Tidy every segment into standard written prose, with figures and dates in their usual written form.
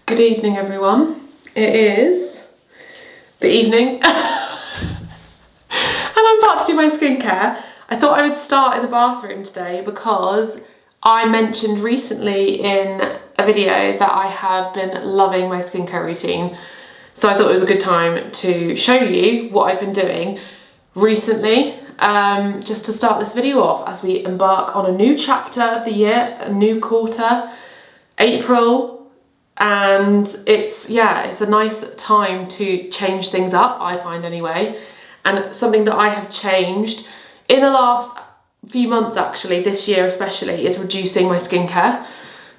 Good evening, everyone. It is the evening and I'm about to do my skincare. I thought I would start in the bathroom today because I mentioned recently in a video that I have been loving my skincare routine. So I thought it was a good time to show you what I've been doing recently, just to start this video off as we embark on a new chapter of the year, a new quarter, April. And it's a nice time to change things up, I find anyway. And something that I have changed in the last few months, actually, this year especially, is reducing my skincare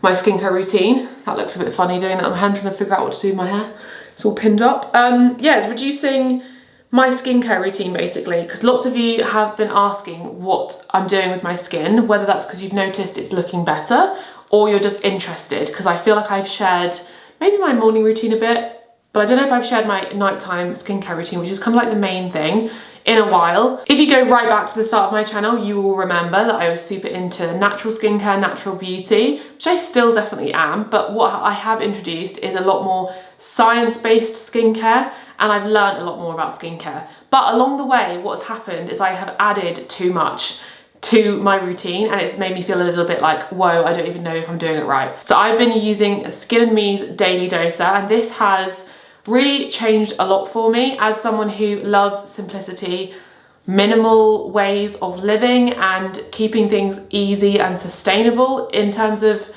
routine. That looks a bit funny doing that on my hand, trying to figure out what to do with my hair. It's all pinned up. It's reducing my skincare routine basically, because lots of you have been asking what I'm doing with my skin, whether that's because you've noticed it's looking better or you're just interested, because I feel like I've shared maybe my morning routine a bit, but I don't know if I've shared my nighttime skincare routine, which is kind of like the main thing, in a while. If you go right back to the start of my channel, you will remember that I was super into natural skincare, natural beauty, which I still definitely am, but what I have introduced is a lot more science-based skincare, and I've learned a lot more about skincare. But along the way, what's happened is I have added too much to my routine, and it's made me feel a little bit like, whoa, I don't even know if I'm doing it right. So I've been using Skin & Me's Daily Doser, and this has really changed a lot for me as someone who loves simplicity, minimal ways of living, and keeping things easy and sustainable, in terms of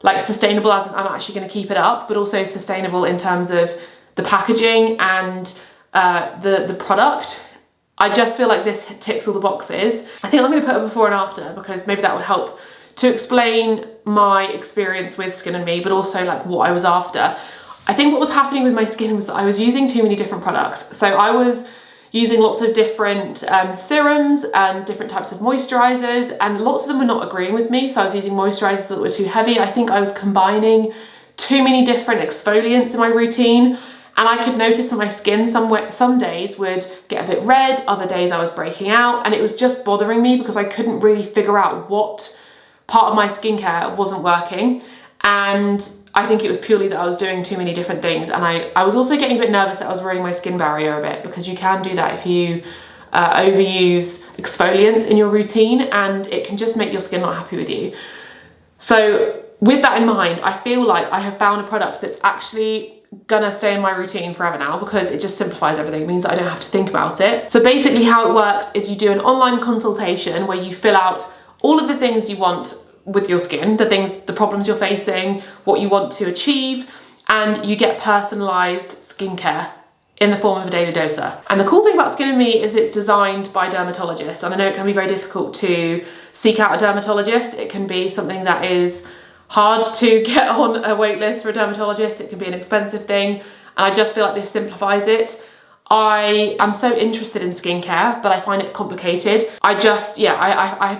like sustainable as in I'm actually going to keep it up, but also sustainable in terms of the packaging and the product. I just feel like this ticks all the boxes. I think I'm going to put a before and after, because maybe that would help to explain my experience with Skin & Me, but also like what I was after. I think what was happening with my skin was that I was using too many different products. So I was using lots of different serums and different types of moisturizers, and lots of them were not agreeing with me. So I was using moisturizers that were too heavy. I think I was combining too many different exfoliants in my routine. And I could notice that my skin some days would get a bit red, other days I was breaking out, and it was just bothering me because I couldn't really figure out what part of my skincare wasn't working. And I think it was purely that I was doing too many different things. And I was also getting a bit nervous that I was ruining my skin barrier a bit, because you can do that if you overuse exfoliants in your routine, and it can just make your skin not happy with you. So with that in mind, I feel like I have found a product that's actually gonna stay in my routine forever now, because it just simplifies everything. It means that I don't have to think about it. So basically how it works is you do an online consultation where you fill out all of the things you want with your skin, the problems you're facing, what you want to achieve, and you get personalized skincare in the form of a daily doser. And the cool thing about Skin & Me is it's designed by dermatologists, and I know it can be very difficult to seek out a dermatologist. It can be something that is hard to get on a wait list for a dermatologist. It can be an expensive thing, and I just feel like this simplifies it. I am so interested in skincare, but I find it complicated. I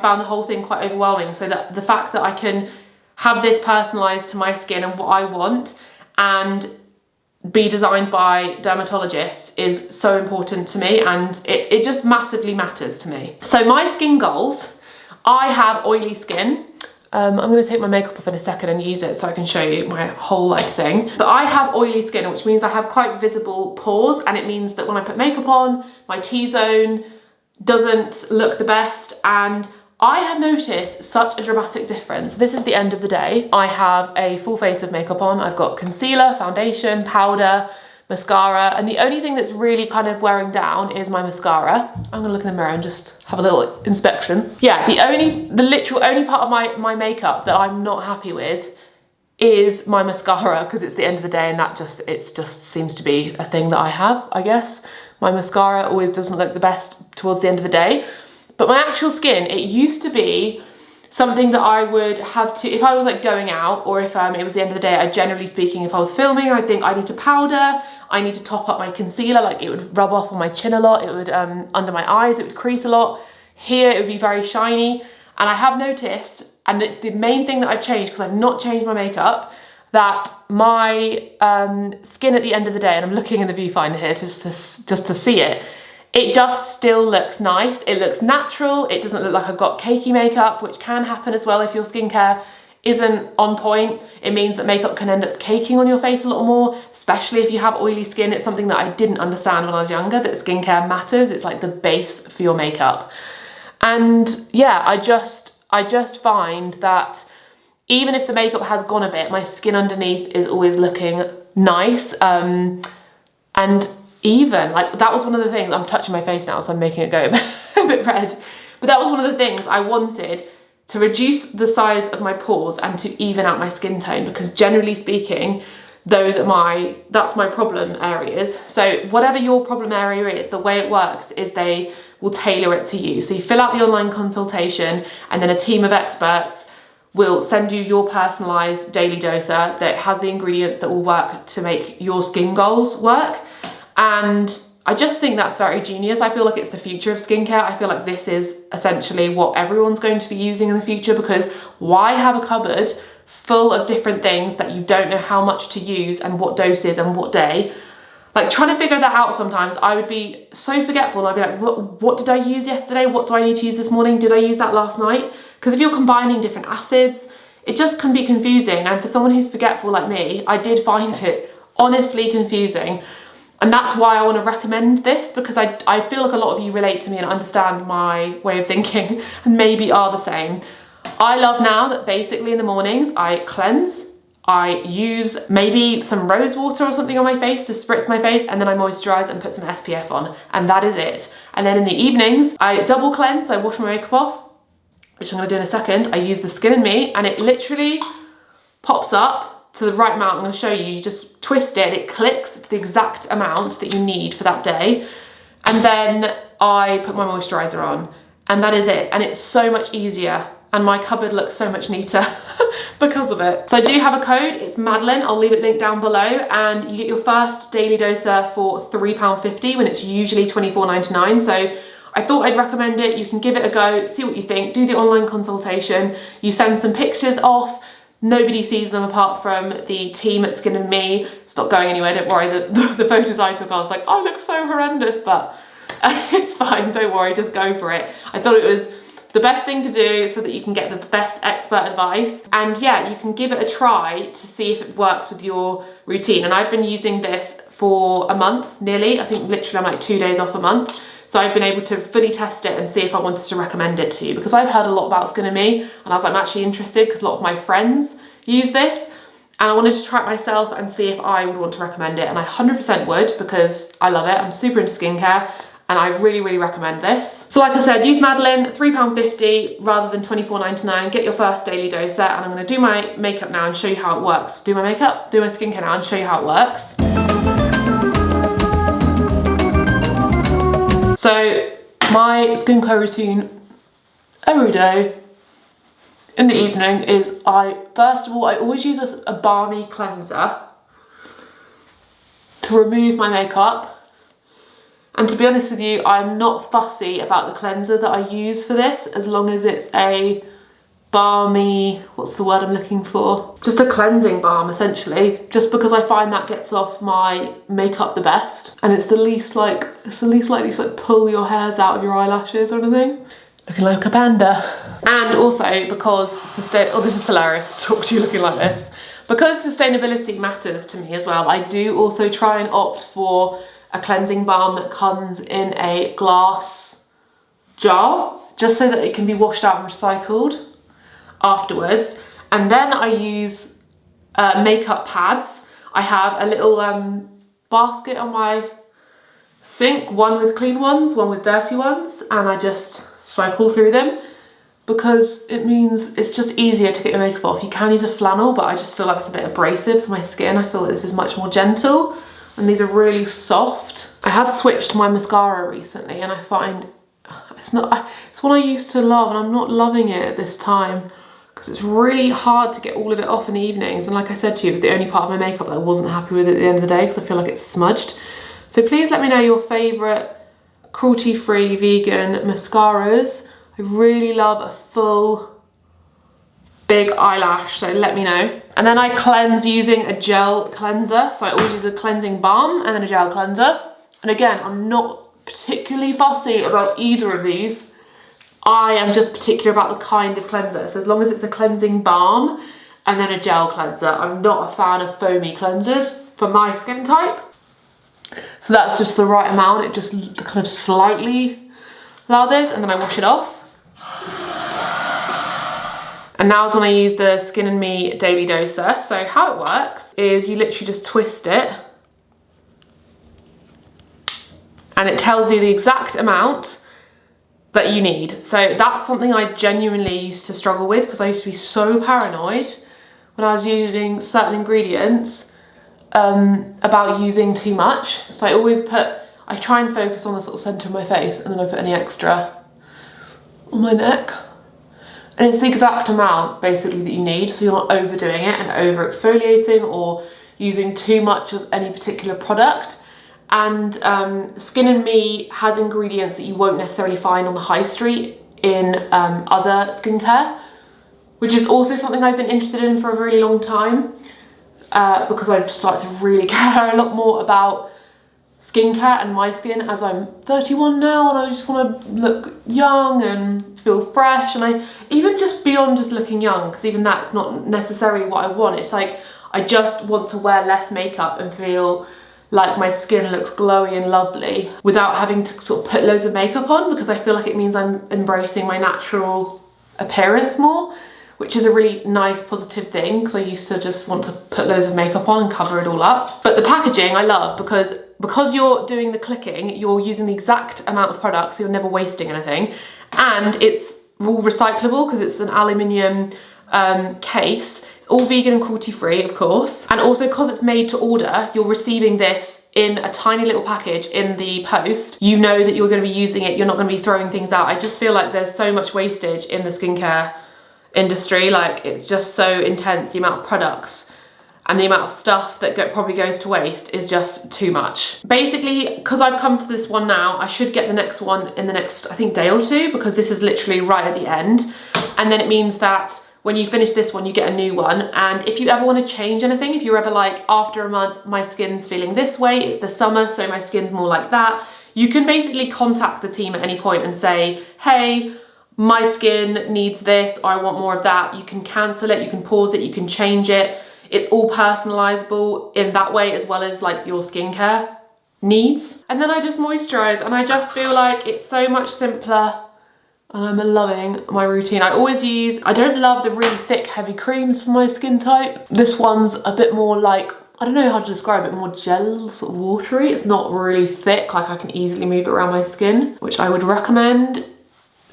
found the whole thing quite overwhelming. So that the fact that I can have this personalized to my skin and what I want, and be designed by dermatologists, is so important to me, and it just massively matters to me. So my skin goals, I have oily skin. I'm going to take my makeup off in a second and use it so I can show you my whole thing. But I have oily skin, which means I have quite visible pores, and it means that when I put makeup on, my T-zone doesn't look the best, and I have noticed such a dramatic difference. This is the end of the day. I have a full face of makeup on. I've got concealer, foundation, powder, mascara, and the only thing that's really kind of wearing down is my mascara. I'm gonna look in the mirror and just have a little inspection. Yeah, the literal only part of my makeup that I'm not happy with is my mascara, because it's the end of the day, and it just seems to be a thing that I have, I guess. My mascara always doesn't look the best towards the end of the day. But my actual skin, it used to be something that I would have to, if I was going out, or if it was the end of the day, generally speaking, if I was filming, I think I need to powder, I need to top up my concealer, it would rub off on my chin a lot, it would, under my eyes, it would crease a lot. Here, it would be very shiny. And I have noticed, and it's the main thing that I've changed, because I've not changed my makeup, that my skin at the end of the day, and I'm looking in the viewfinder here just to see it, it just still looks nice. It looks natural. It doesn't look like I've got cakey makeup, which can happen as well if your skincare isn't on point. It means that makeup can end up caking on your face a lot more, especially if you have oily skin. It's something that I didn't understand when I was younger, that skincare matters. It's like the base for your makeup. And yeah, I just find that even if the makeup has gone a bit, my skin underneath is always looking nice. And even, like, that was one of the things, I'm touching my face now, so I'm making it go a bit red. But that was one of the things I wanted, to reduce the size of my pores and to even out my skin tone, because generally speaking, that's my problem areas. So whatever your problem area is, the way it works is they will tailor it to you. So you fill out the online consultation, and then a team of experts will send you your personalized daily doser that has the ingredients that will work to make your skin goals work. And I just think that's very genius. I feel like it's the future of skincare. I feel like this is essentially what everyone's going to be using in the future, because why have a cupboard full of different things that you don't know how much to use and what doses and what day? Like, trying to figure that out sometimes, I would be so forgetful. I'd be like, what did I use yesterday? What do I need to use this morning? Did I use that last night? Because if you're combining different acids, it just can be confusing. And for someone who's forgetful like me, I did find it honestly confusing. And that's why I want to recommend this, because I feel like a lot of you relate to me and understand my way of thinking and maybe are the same. I love now that basically in the mornings I cleanse, I use maybe some rose water or something on my face to spritz my face, and then I moisturize and put some SPF on, and that is it. And then in the evenings, I double cleanse, so I wash my makeup off, which I'm gonna do in a second. I use the Skin and Me, and it literally pops up to the right amount. I'm going to show you. You just twist it, it clicks the exact amount that you need for that day. And then I put my moisturizer on, and that is it. And it's so much easier, and my cupboard looks so much neater because of it. So I do have a code, it's Madeleine. I'll leave it linked down below, and you get your first daily doser for £3.50 when it's usually £24.99. So I thought I'd recommend it. You can give it a go, see what you think, do the online consultation. You send some pictures off. Nobody sees them apart from the team at Skin and Me. It's not going anywhere, don't worry. The photos I took, I was like, I look so horrendous, but it's fine, don't worry, just go for it. I thought it was the best thing to do so that you can get the best expert advice. And yeah, you can give it a try to see if it works with your routine. And I've been using this for a month, nearly. I think literally I'm like 2 days off a month. So I've been able to fully test it and see if I wanted to recommend it to you, because I've heard a lot about Skin and Me, and I was like, I'm actually interested because a lot of my friends use this, and I wanted to try it myself and see if I would want to recommend it. And I 100% would, because I love it. I'm super into skincare, and I really, really recommend this. So like I said, use Madeleine, £3.50 rather than £24.99. Get your first daily doser, and I'm gonna do my makeup now and show you how it works. Do my makeup, do my skincare now and show you how it works. So my skincare routine every day in the evening is first of all, I always use a balmy cleanser to remove my makeup. And to be honest with you, I'm not fussy about the cleanser that I use for this, as long as it's a balmy, what's the word I'm looking for? Just a cleansing balm, essentially, just because I find that gets off my makeup the best, and it's the least likely to like pull your hairs out of your eyelashes or anything. Looking like a panda. And also because this is hilarious to talk to you looking like this. Because sustainability matters to me as well, I do also try and opt for a cleansing balm that comes in a glass jar, just so that it can be washed out and recycled afterwards. And then I use makeup pads. I have a little basket on my sink, one with clean ones, one with dirty ones, and I just cycle through them, because it means it's just easier to get your makeup off. You can use a flannel, but I just feel like it's a bit abrasive for my skin. I feel like this is much more gentle, and these are really soft. I have switched to my mascara recently, and I find it's one I used to love, and I'm not loving it at this time, because it's really hard to get all of it off in the evenings. And like I said to you, it was the only part of my makeup that I wasn't happy with at the end of the day, because I feel like it's smudged. So please let me know your favourite cruelty-free vegan mascaras. I really love a full big eyelash, so let me know. And then I cleanse using a gel cleanser. So I always use a cleansing balm and then a gel cleanser. And again, I'm not particularly fussy about either of these, I am just particular about the kind of cleanser. So as long as it's a cleansing balm and then a gel cleanser. I'm not a fan of foamy cleansers for my skin type. So that's just the right amount. It just kind of slightly lathers and then I wash it off. And now is when I use the Skin and Me Daily Doser. So how it works is you literally just twist it and it tells you the exact amount that you need. So that's something I genuinely used to struggle with because I used to be so paranoid when I was using certain ingredients about using too much. So I try and focus on the sort of centre of my face and then I put any extra on my neck. And it's the exact amount basically that you need, so you're not overdoing it and over exfoliating or using too much of any particular product. And Skin and Me has ingredients that you won't necessarily find on the high street in other skincare, which is also something I've been interested in for a really long time because I've started to really care a lot more about skincare and my skin as I'm 31 now and I just want to look young and feel fresh. And I even just beyond just looking young, because even that's not necessarily what I want. It's like I just want to wear less makeup and feel like my skin looks glowy and lovely without having to sort of put loads of makeup on, because I feel like it means I'm embracing my natural appearance more, which is a really nice positive thing because I used to just want to put loads of makeup on and cover it all up. But the packaging I love because you're doing the clicking, you're using the exact amount of product, so you're never wasting anything. And it's all recyclable because it's an aluminium case. It's all vegan and cruelty free, of course. And also because it's made to order, you're receiving this in a tiny little package in the post. You know that you're going to be using it, you're not going to be throwing things out. I just feel like there's so much wastage in the skincare industry. Like, it's just so intense. The amount of products and the amount of stuff that probably goes to waste is just too much. Basically, because I've come to this one now, I should get the next one in the next, I think, day or two, because this is literally right at the end. And then it means that when you finish this one, you get a new one. And if you ever want to change anything, if you're ever like, after a month, my skin's feeling this way, it's the summer, so my skin's more like that, you can basically contact the team at any point and say, hey, my skin needs this, or I want more of that. You can cancel it, you can pause it, you can change it. It's all personalizable in that way, as well as like your skincare needs. And then I just moisturize, and I just feel like it's so much simpler, and I'm loving my routine. I don't love the really thick, heavy creams for my skin type. This one's a bit more like, I don't know how to describe it, more gel, sort of watery. It's not really thick, like I can easily move it around my skin, which I would recommend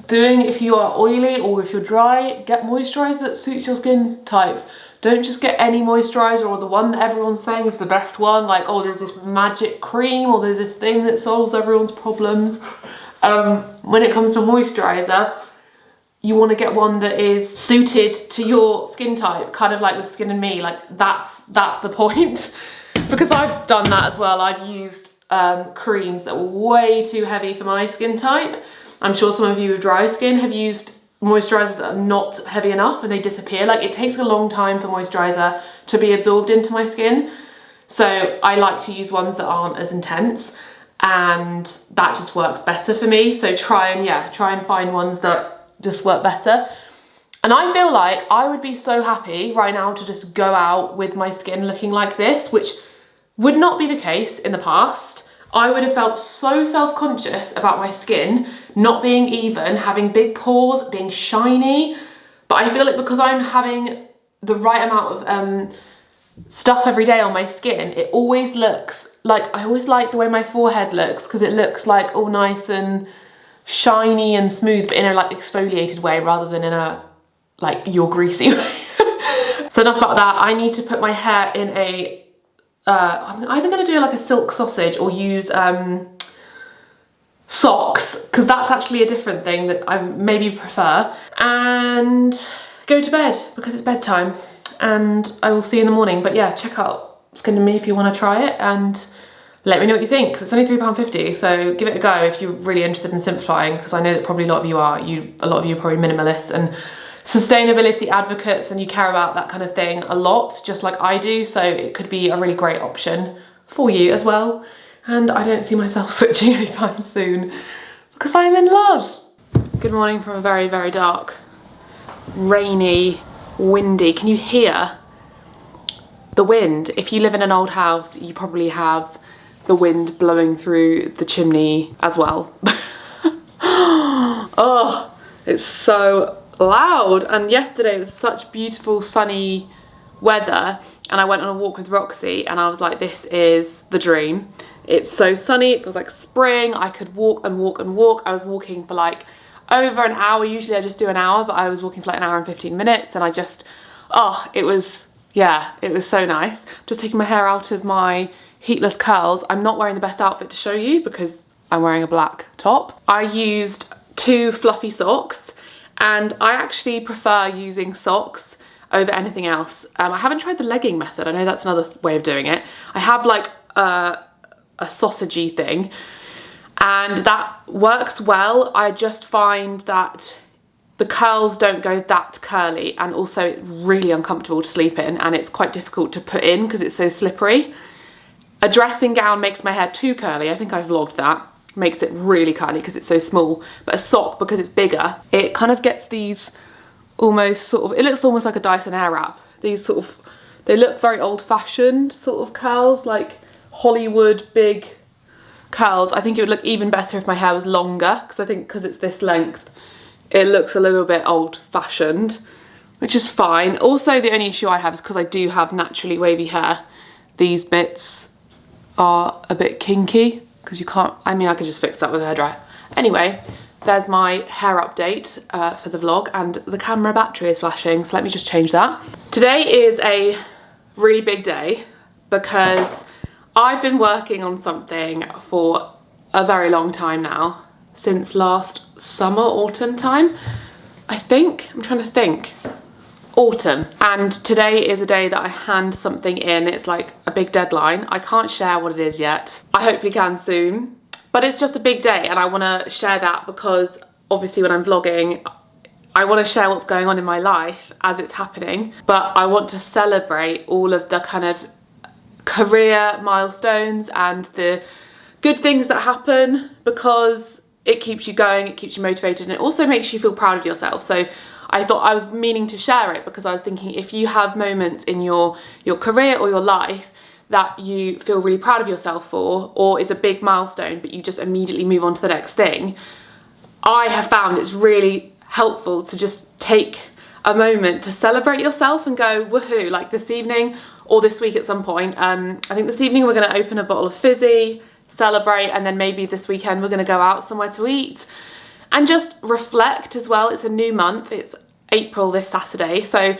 doing if you are oily or if you're dry. Get moisturizer that suits your skin type. Don't just get any moisturizer or the one that everyone's saying is the best one, like, oh, there's this magic cream or there's this thing that solves everyone's problems. When it comes to moisturizer, you want to get one that is suited to your skin type, kind of like with Skin and Me. Like, that's the point. Because I've done that as well. I've used creams that were way too heavy for my skin type. I'm sure some of you with dry skin have used moisturizers that are not heavy enough and they disappear. Like, it takes a long time for moisturizer to be absorbed into my skin. So I like to use ones that aren't as intense, and that just works better for me. So try and find ones that just work better. And I feel like I would be so happy right now to just go out with my skin looking like this, which would not be the case in the past. I would have felt so self-conscious about my skin not being even, having big pores, being shiny. But I feel like because I'm having the right amount of stuff every day on my skin, it always looks like, I always like the way my forehead looks, because it looks like all nice and shiny and smooth, but in a like exfoliated way rather than in a like you're greasy way. So enough about that. I need to put my hair in a I'm either going to do like a silk sausage or use socks, because that's actually a different thing that I maybe prefer, and go to bed because it's bedtime, and I will see you in the morning. But yeah, check out Skin and Me if you want to try it and let me know what you think, because it's only £3.50, so give it a go if you're really interested in simplifying, because I know that probably a lot of you are. A lot of you are probably minimalists and sustainability advocates, and you care about that kind of thing a lot, just like I do, so it could be a really great option for you as well. And I don't see myself switching anytime soon because I'm in love. Good morning from a very, very dark, rainy, windy. Can you hear the wind? If you live in an old house, you probably have the wind blowing through the chimney as well. Oh, it's so loud. And yesterday it was such beautiful sunny weather, and I went on a walk with Roxy and I was like, this is the dream. It's so sunny, it feels like spring. I could walk and walk and walk. I was walking for like over an hour. Usually I just do an hour, but I was walking for like an hour and 15 minutes, and I just, oh, it was so nice. Just taking my hair out of my heatless curls. I'm not wearing the best outfit to show you because I'm wearing a black top. I used 2 fluffy socks, and I actually prefer using socks over anything else. I haven't tried the legging method. I know that's another way of doing it. I have like a sausagey thing, and that works well. I just find that the curls don't go that curly, and also it's really uncomfortable to sleep in, and it's quite difficult to put in because it's so slippery. A dressing gown makes my hair too curly. I think I've vlogged that. Makes it really curly because it's so small. But a sock, because it's bigger, it kind of gets these almost sort of, it looks almost like a Dyson Airwrap. These sort of, they look very old-fashioned sort of curls, like Hollywood big curls. I think it would look even better if my hair was longer, because I think because it's this length, it looks a little bit old-fashioned, which is fine. Also, the only issue I have is because I do have naturally wavy hair, these bits are a bit kinky, because you can't, I mean, I could just fix that with a hairdryer. Anyway, there's my hair update for the vlog, and the camera battery is flashing, so let me just change that. Today is a really big day because I've been working on something for a very long time now, since last summer, autumn time, I think. I'm trying to think. Autumn. And today is a day that I hand something in. It's like a big deadline. I can't share what it is yet. I hopefully can soon. But it's just a big day, and I want to share that because obviously when I'm vlogging, I want to share what's going on in my life as it's happening. But I want to celebrate all of the kind of career milestones and the good things that happen, because it keeps you going, it keeps you motivated, and it also makes you feel proud of yourself. So I thought I was meaning to share it because I was thinking, if you have moments in your career or your life that you feel really proud of yourself for, or is a big milestone, but you just immediately move on to the next thing, I have found it's really helpful to just take a moment to celebrate yourself and go, woohoo, like this evening or this week at some point. I think this evening we're going to open a bottle of fizzy, celebrate, and then maybe this weekend we're going to go out somewhere to eat and just reflect as well. It's a new month, it's April this Saturday, so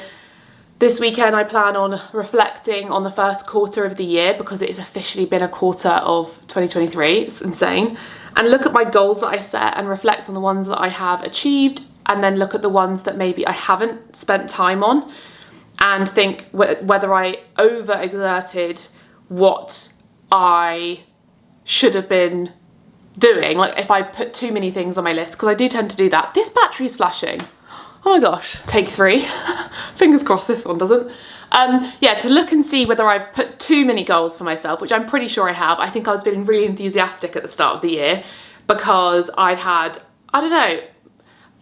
this weekend I plan on reflecting on the first quarter of the year, because it has officially been a quarter of 2023, it's insane, and look at my goals that I set and reflect on the ones that I have achieved, and then look at the ones that maybe I haven't spent time on, and think whether I overexerted what I should have been doing, like if I put too many things on my list, because I do tend to do that. This battery's flashing. Oh my gosh. Take 3. Fingers crossed this one doesn't. Yeah, to look and see whether I've put too many goals for myself, which I'm pretty sure I have. I think I was feeling really enthusiastic at the start of the year because I'd had, I don't know,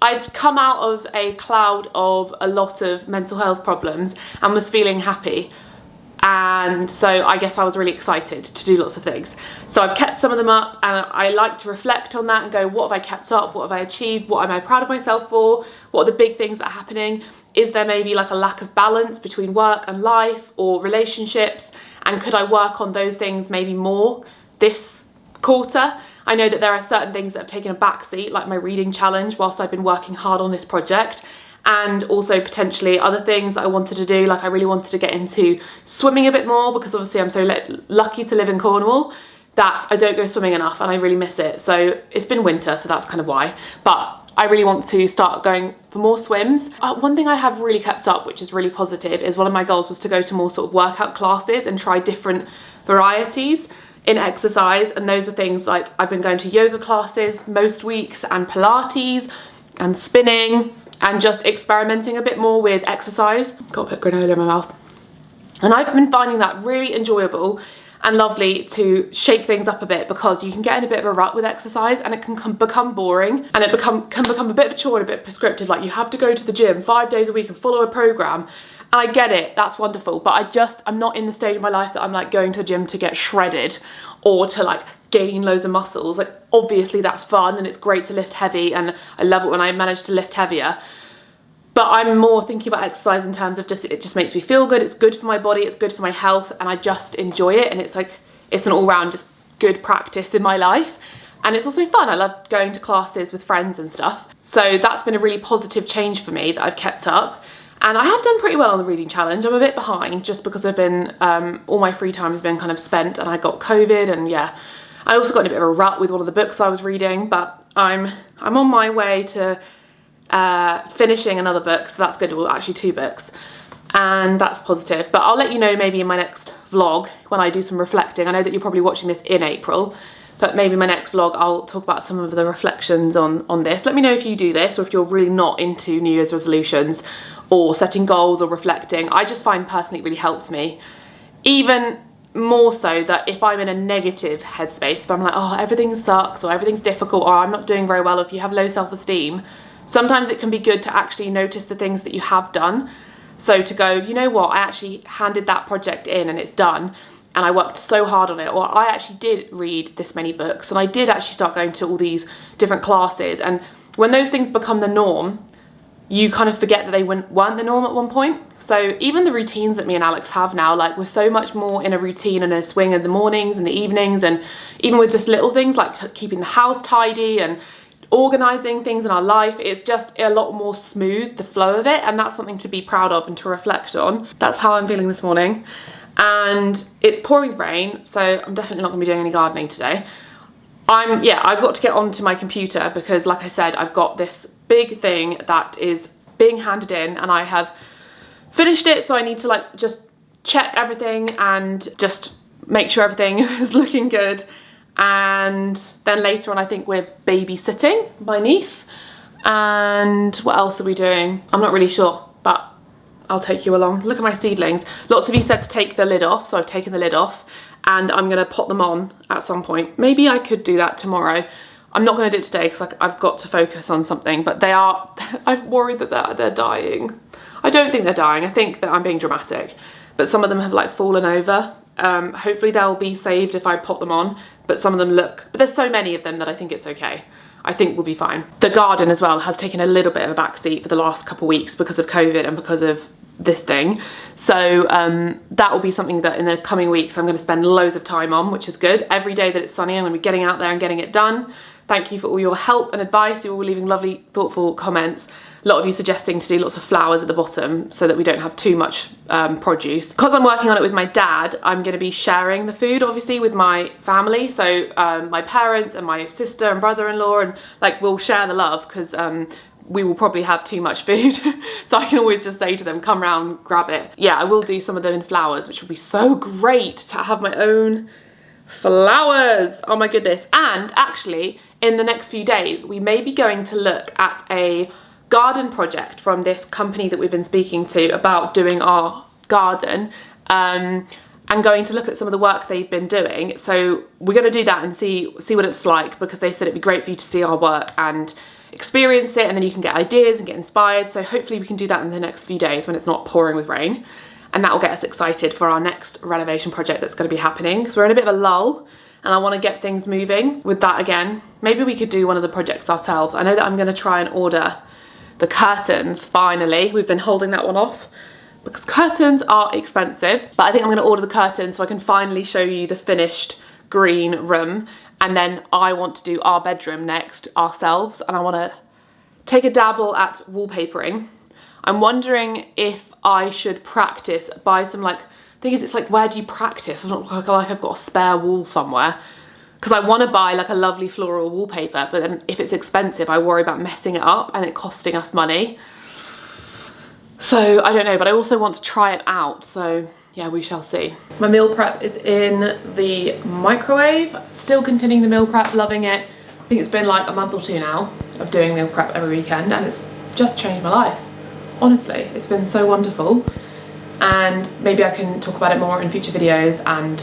I'd come out of a cloud of a lot of mental health problems and was feeling happy. And so I guess I was really excited to do lots of things. So I've kept some of them up, and I like to reflect on that and go, what have I kept up? What have I achieved? What am I proud of myself for? What are the big things that are happening? Is there maybe like a lack of balance between work and life or relationships? And could I work on those things maybe more this quarter? I know that there are certain things that have taken a back seat, like my reading challenge, whilst I've been working hard on this project. And also potentially other things that I wanted to do, like I really wanted to get into swimming a bit more, because obviously I'm so lucky to live in Cornwall that I don't go swimming enough and I really miss it. So it's been winter, so that's kind of why. But I really want to start going for more swims. One thing I have really kept up, which is really positive, is one of my goals was to go to more sort of workout classes and try different varieties in exercise. And those are things like I've been going to yoga classes most weeks, and Pilates and spinning, and just experimenting a bit more with exercise. Got a bit of granola in my mouth. And I've been finding that really enjoyable, and lovely to shake things up a bit, because you can get in a bit of a rut with exercise and it can become boring, and it can become a bit of a chore and a bit prescriptive. Like, you have to go to the gym 5 days a week and follow a program. And I get it, that's wonderful, but I'm not in the stage of my life that I'm like going to the gym to get shredded or to like gain loads of muscles. Like, obviously that's fun and it's great to lift heavy, and I love it when I manage to lift heavier. But I'm more thinking about exercise in terms of it just makes me feel good, it's good for my body, it's good for my health, and I just enjoy it, and it's like, it's an all-round just good practice in my life. And it's also fun, I love going to classes with friends and stuff. So that's been a really positive change for me that I've kept up. And I have done pretty well on the reading challenge. I'm a bit behind just because I've been, all my free time has been kind of spent, and I got COVID, and yeah. I also got in a bit of a rut with one of the books I was reading, but I'm on my way to finishing another book, so that's good. Well, actually 2 books, and that's positive. But I'll let you know maybe in my next vlog when I do some reflecting. I know that you're probably watching this in April, but maybe my next vlog I'll talk about some of the reflections on this. Let me know if you do this, or if you're really not into New Year's resolutions or setting goals or reflecting. I just find personally it really helps me, even more so that if I'm in a negative headspace, if I'm like, oh, everything sucks or everything's difficult or I'm not doing very well, or if you have low self-esteem, sometimes it can be good to actually notice the things that you have done. So to go, you know what, I actually handed that project in and it's done, and I worked so hard on it, or I actually did read this many books, and I did actually start going to all these different classes. And when those things become the norm, you kind of forget that they weren't the norm at one point. So even the routines that me and Alex have now, like, we're so much more in a routine and a swing in the mornings and the evenings, and even with just little things like keeping the house tidy and organising things in our life, it's just a lot more smooth, the flow of it, and that's something to be proud of and to reflect on. That's how I'm feeling this morning. And it's pouring rain, so I'm definitely not going to be doing any gardening today. I've got to get onto my computer because, like I said, I've got this big thing that is being handed in, and I have finished it, so I need to like just check everything and just make sure everything is looking good. And then later on, I think we're babysitting my niece. And what else are we doing? I'm not really sure, but I'll take you along. Look at my seedlings. Lots of you said to take the lid off, so I've taken the lid off, and I'm gonna pot them on at some point. Maybe I could do that tomorrow. I'm not gonna do it today because I've got to focus on something, but they are, I'm worried that they're dying. I don't think they're dying, I think that I'm being dramatic, but some of them have like fallen over. Hopefully they'll be saved if I pop them on, but some of them but there's so many of them that I think it's okay. I think we'll be fine. The garden as well has taken a little bit of a backseat for the last couple of weeks because of COVID and because of this thing. So that will be something that in the coming weeks I'm going to spend loads of time on, which is good. Every day that it's sunny, I'm going to be getting out there and getting it done. Thank you for all your help and advice. You're all leaving lovely, thoughtful comments. A lot of you suggesting to do lots of flowers at the bottom so that we don't have too much produce. Because I'm working on it with my dad, I'm going to be sharing the food, obviously, with my family. So my parents and my sister and brother-in-law, and like, we'll share the love because we will probably have too much food. So I can always just say to them, come round, grab it. Yeah, I will do some of them in flowers, which will be so great to have my own flowers. Oh my goodness. And actually, in the next few days, we may be going to look at a garden project from this company that we've been speaking to about doing our garden, and going to look at some of the work they've been doing. So we're going to do that and see what it's like, because they said it'd be great for you to see our work and experience it, and then you can get ideas and get inspired. So hopefully we can do that in the next few days when it's not pouring with rain, and that will get us excited for our next renovation project that's going to be happening, because we're in a bit of a lull and I want to get things moving with that again. Maybe we could do one of the projects ourselves. I know that I'm going to try and order the curtains finally. We've been holding that one off because curtains are expensive, but I think I'm going to order the curtains so I can finally show you the finished green room. And then I want to do our bedroom next ourselves, and I want to take a dabble at wallpapering. I'm wondering if I should practice, buy some, like, thing is, it's like, where do you practice? I don't look like I've got a spare wall somewhere, because I want to buy like a lovely floral wallpaper, but then if it's expensive, I worry about messing it up and it costing us money. So I don't know, but I also want to try it out. So yeah, we shall see. My meal prep is in the microwave. Still continuing the meal prep, loving it. I think it's been like a month or two now of doing meal prep every weekend, and it's just changed my life. Honestly, it's been so wonderful. And maybe I can talk about it more in future videos and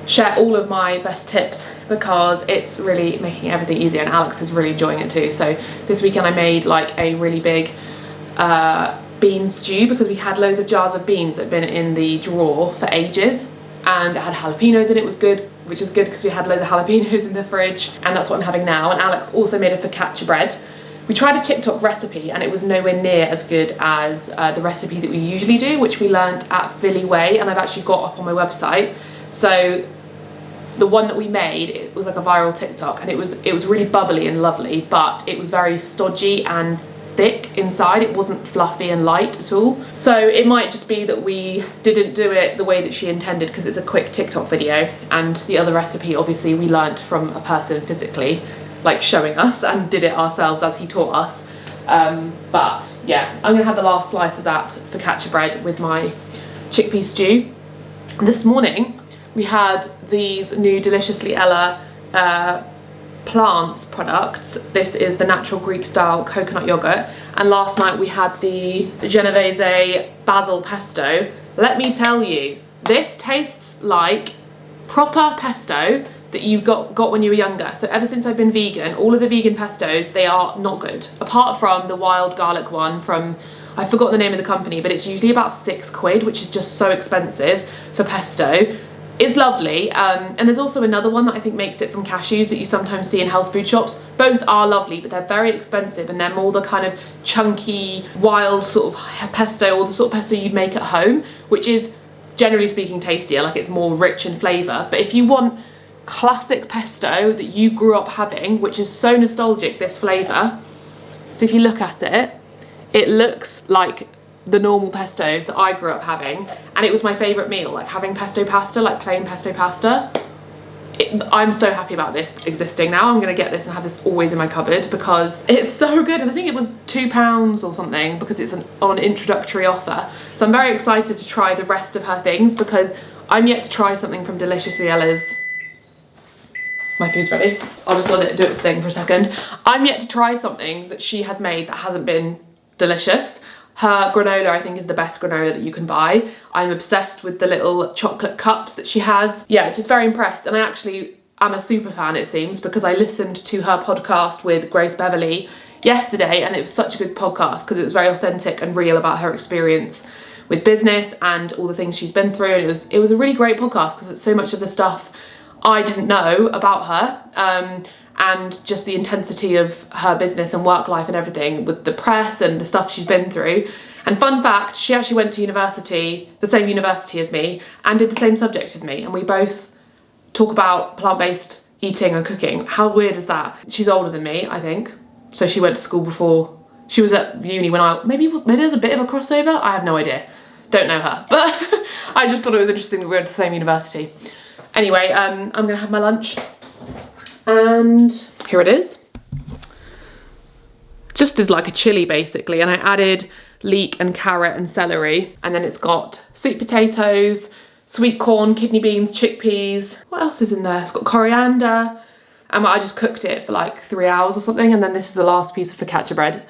share all of my best tips because it's really making everything easier, and Alex is really enjoying it too. So this weekend I made like a really big bean stew because we had loads of jars of beans that had been in the drawer for ages, and it had jalapenos in it. It was good, which is good because we had loads of jalapenos in the fridge, and that's what I'm having now. And Alex also made a focaccia bread. We tried a TikTok recipe and it was nowhere near as good as the recipe that we usually do, which we learnt at Philly Way, and I've actually got up on my website. So the one that we made, it was like a viral TikTok, and it was really bubbly and lovely, but it was very stodgy and thick inside. It wasn't fluffy and light at all. So it might just be that we didn't do it the way that she intended because it's a quick TikTok video, and the other recipe obviously we learnt from a person physically, like showing us, and did it ourselves as he taught us. But yeah, I'm gonna have the last slice of that focaccia bread with my chickpea stew. This morning we had these new Deliciously Ella plants products. This is the natural Greek style coconut yogurt, and last night we had the Genovese basil pesto. Let me tell you, this tastes like proper pesto that you got when you were younger. So ever since I've been vegan, all of the vegan pestos, they are not good. Apart from the wild garlic one from, I forgot the name of the company, but it's usually about £6, which is just so expensive for pesto. It's lovely, and there's also another one that I think makes it from cashews that you sometimes see in health food shops. Both are lovely, but they're very expensive, and they're more the kind of chunky, wild sort of pesto, or the sort of pesto you'd make at home, which is generally speaking tastier, like it's more rich in flavour. But if you want classic pesto that you grew up having, which is so nostalgic, this flavour, so if you look at it, it looks like the normal pestos that I grew up having, and it was my favourite meal, like having pesto pasta, like plain pesto pasta. I'm so happy about this existing now. I'm gonna get this and have this always in my cupboard because it's so good, and I think it was £2 or something because it's on introductory offer. So I'm very excited to try the rest of her things because I'm yet to try something from Deliciously Ella's. My food's ready. I'll just let it do its thing for a second. I'm yet to try something that she has made that hasn't been delicious. Her granola, I think, is the best granola that you can buy. I'm obsessed with the little chocolate cups that she has. Yeah, just very impressed. And I actually am a super fan, it seems, because I listened to her podcast with Grace Beverley yesterday, and it was such a good podcast because it was very authentic and real about her experience with business and all the things she's been through. And it was a really great podcast because it's so much of the stuff I didn't know about her, and just the intensity of her business and work life and everything with the press and the stuff she's been through. And fun fact, she actually went to university, the same university as me, and did the same subject as me, and we both talk about plant-based eating and cooking. How weird is that? She's older than me, I think, so she went to school before. She was at uni when maybe there's a bit of a crossover, I have no idea. Don't know her, but I just thought it was interesting that we were at the same university. Anyway, I'm gonna have my lunch, and here it is. Just as like a chilli basically, and I added leek and carrot and celery, and then it's got sweet potatoes, sweet corn, kidney beans, chickpeas. What else is in there? It's got coriander, and I just cooked it for like 3 hours or something, and then this is the last piece of focaccia bread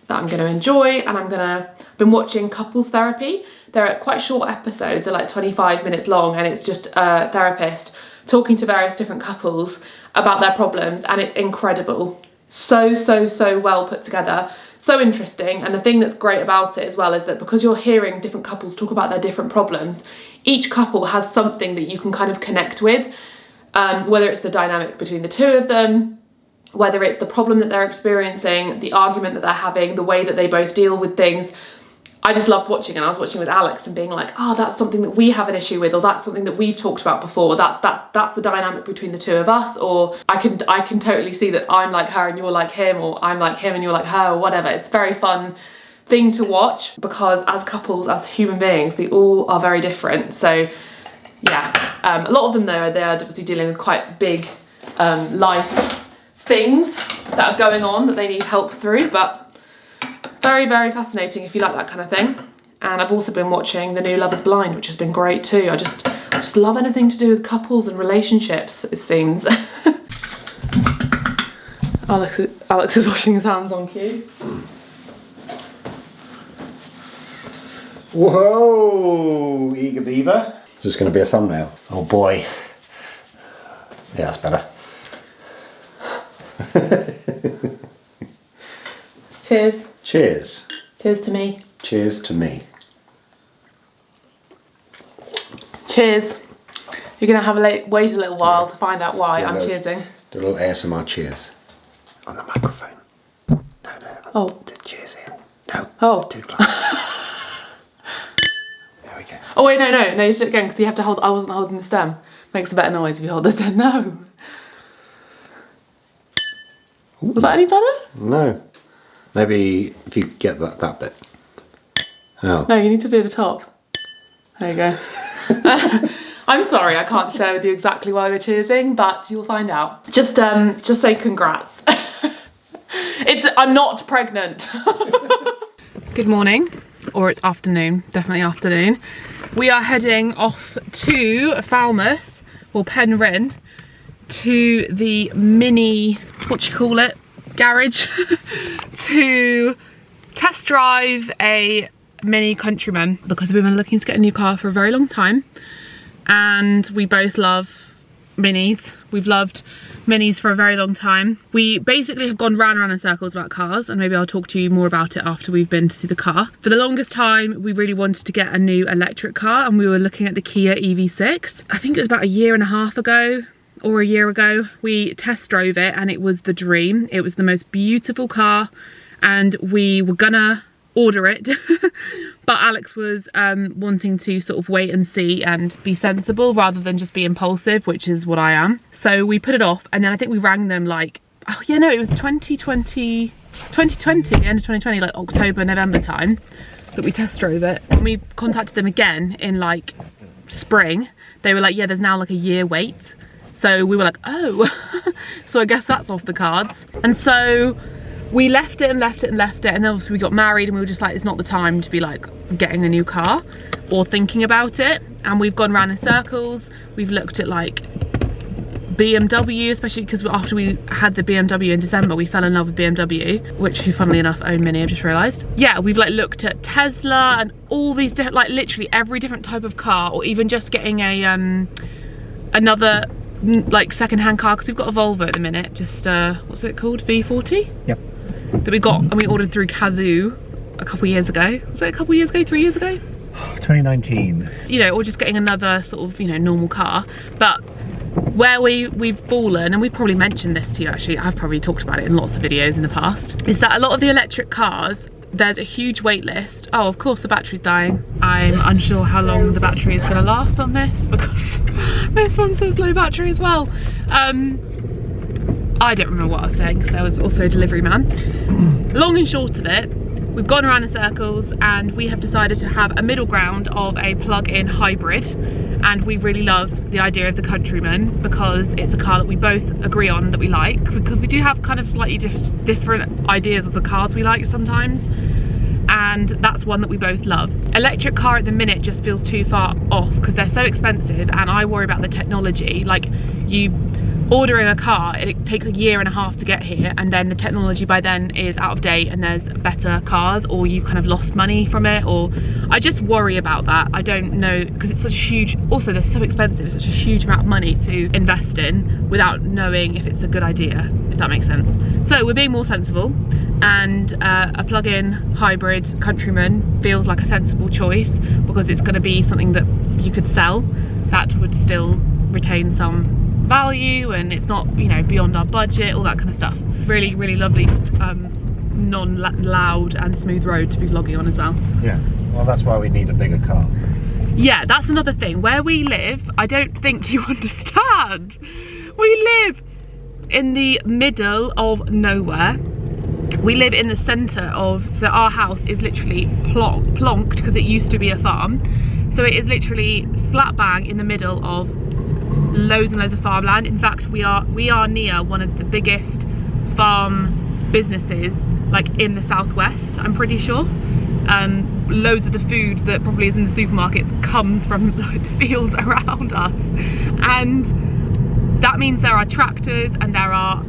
that I'm gonna enjoy. And I've been watching Couples Therapy. They're quite short episodes, they're like 25 minutes long, and it's just a therapist talking to various different couples about their problems, and it's incredible. So well put together, so interesting. And the thing that's great about it as well is that because you're hearing different couples talk about their different problems, each couple has something that you can kind of connect with, whether it's the dynamic between the two of them, whether it's the problem that they're experiencing, the argument that they're having, the way that they both deal with things. I just loved watching, and I was watching with Alex and being like, oh, that's something that we have an issue with, or that's something that we've talked about before, that's the dynamic between the two of us, or I can totally see that I'm like her and you're like him, or I'm like him and you're like her, or whatever. It's a very fun thing to watch because as couples, as human beings, we all are very different. So yeah, a lot of them though, they are obviously dealing with quite big life things that are going on that they need help through, but very fascinating if you like that kind of thing. And I've also been watching the new Love is Blind, which has been great too. I just love anything to do with couples and relationships, it seems. Alex is washing his hands on cue. Whoa, eager beaver. Is this going to be a thumbnail? Oh boy. Yeah, that's better. Cheers. Cheers. Cheers to me. Cheers to me. Cheers. You're gonna have to wait a little while to find out why I'm cheersing. Do a little ASMR cheers on the microphone. No. Oh. Cheers here. No. Oh. Too close. There we go. Oh wait, no, you should again because you have to hold. I wasn't holding the stem. Makes a better noise if you hold the stem. No. Ooh. Was that any better? No. Maybe if you get that bit. Oh. No, you need to do the top. There you go. I'm sorry, I can't share with you exactly why we're cheersing, but you'll find out. Just say congrats. I'm not pregnant. Good morning, or it's afternoon, definitely afternoon. We are heading off to Falmouth, or Penryn, to the mini, what do you call it, garage, to test drive a Mini Countryman, because we've been looking to get a new car for a very long time, and we both love minis. We've loved minis for a very long time. We basically have gone round and round in circles about cars, and maybe I'll talk to you more about it after we've been to see the car. For the longest time, we really wanted to get a new electric car, and we were looking at the Kia EV6. I think it was about a year and a half ago, or a year ago. We test drove it, and it was the dream. It was the most beautiful car, and we were gonna order it. But Alex was wanting to sort of wait and see and be sensible rather than just be impulsive, which is what I am. So we put it off, and then I think we rang them like, oh yeah, no, it was 2020, the end of 2020, like October, November time that we test drove it. And we contacted them again in like spring. They were like, yeah, there's now like a year wait. So we were like, oh, so I guess that's off the cards. And so we left it and left it and left it, and then obviously we got married, and we were just like, it's not the time to be like getting a new car or thinking about it. And we've gone round in circles. We've looked at like BMW, especially because after we had the BMW in December, we fell in love with BMW, which who funnily enough own Mini, I've just realised. Yeah, we've like looked at Tesla and all these different, like literally every different type of car, or even just getting a another like second-hand car, because we've got a Volvo at the minute, just what's it called, V40? Yep. That we got and we ordered through Kazoo a couple of years ago. Was it a couple of years ago, 3 years ago? 2019. You know, or just getting another sort of, you know, normal car. But where we've fallen, and we've probably mentioned this to you actually, I've probably talked about it in lots of videos in the past, is that a lot of the electric cars, there's a huge wait list. Oh, of course the battery's dying. I'm unsure how long the battery is going to last on this, because this one says low battery as well. I don't remember what I was saying because there was also a delivery man. Long and short of it, we've gone around in circles, and we have decided to have a middle ground of a plug-in hybrid, and we really love the idea of the Countryman because it's a car that we both agree on that we like, because we do have kind of slightly different ideas of the cars we like sometimes, and that's one that we both love. Electric car at the minute just feels too far off because they're so expensive, and I worry about the technology. Like, you ordering a car, it takes a year and a half to get here, and then the technology by then is out of date and there's better cars, or you kind of lost money from it, or I just worry about that. I don't know, because it's such a huge, also they're so expensive, it's such a huge amount of money to invest in without knowing if it's a good idea, if that makes sense. So we're being more sensible, and a plug-in hybrid Countryman feels like a sensible choice because it's going to be something that you could sell that would still retain some value, and it's not, you know, beyond our budget, all that kind of stuff. Really, really lovely non-loud and smooth road to be vlogging on as well. Yeah, well that's why we need a bigger car. Yeah, that's another thing. Where we live, I don't think you understand. We live in the middle of nowhere. We live in the centre of, so our house is literally plonked because it used to be a farm. So it is literally slap bang in the middle of loads and loads of farmland. In fact, we are near one of the biggest farm businesses like in the southwest, I'm pretty sure. Loads of the food that probably is in the supermarkets comes from the fields around us, and that means there are tractors and there are